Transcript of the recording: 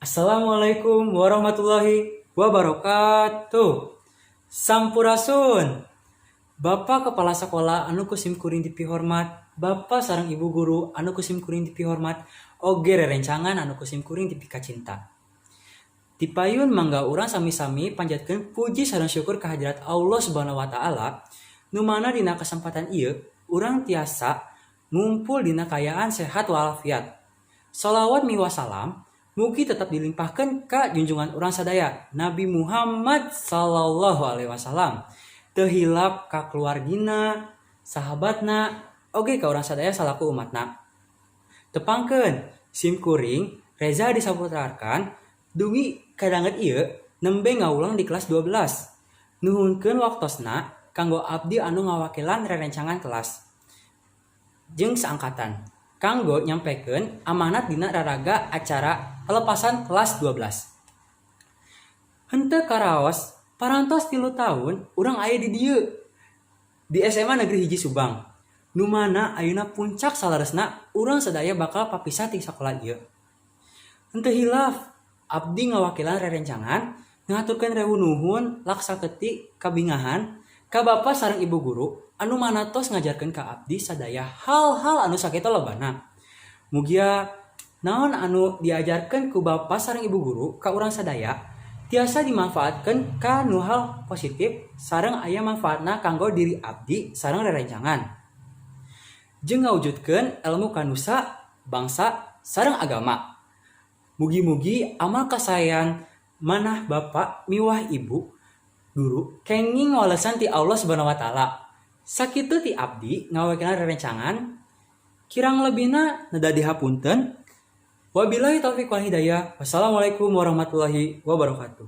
Assalamualaikum warahmatullahi wabarakatuh. Sampurasun. Bapak Kepala Sekolah anu kusim kuring dipihormat, Bapak sareng Ibu Guru anu kusim kuring dipihormat, oge rerencangan anu kusim kuring dipika cinta. Dipayun mangga urang sami-sami panjatkeun puji sareng syukur kehadirat Allah Subhanahu wa taala nu mana dina kesempatan ieu urang tiasa ngumpul dina kayaan sehat walafiat. Shalawat miwah salam mugi tetap dilimpahkan ka junjungan urang sadaya Nabi Muhammad sallallahu alaihi wasallam. Teu hilap ka keluargina, sahabatna, oge ka urang sadaya salaku umatna. Tepangkeun sim kuring Reza disaputrakan dugi kadanget ieu nembe ngaulang di kelas 12. Nuhunkeun waktosna kanggo abdi anu ngawakilan rerencangan kelas jeung saangkatan kanggo nyampekeun amanat dina raraga acara pelepasan kelas 12. Henteu karaos parantos 3 tahun urang aya di dieu di SMA Negeri Hiji Subang. Nu mana ayeuna puncak salaresna urang sadaya bakal papisah ti sakola ieu. Henteu hilaf abdi ngawakilan rerencangan ngaturkeun rewu nuhun laksa keti kabingahan ka Bapak sareng Ibu Guru anu manatos ngajarkeun ka abdi sadaya hal-hal anu sakitu lobana. Mugia naon anu diajarkeun ku Bapak sareng Ibu Guru ka urang sadaya tiasa dimanfaatkeun ka nu hal positif sareng aya manfaatna kanggo diri abdi sareng rerencangan. Jeung ngawujudkeun ilmu kanusa, bangsa sareng agama. Mugi-mugi amal kasayan manah Bapak miwah Ibu Guru kenging walesan ti Allah Subhanahu wa taala. Sakitu ti abdi ngawakilan rerencangan. Kirang lebihna nada dihapunten. Wabillahi taufiq wal hidayah. Wassalamualaikum warahmatullahi wabarakatuh.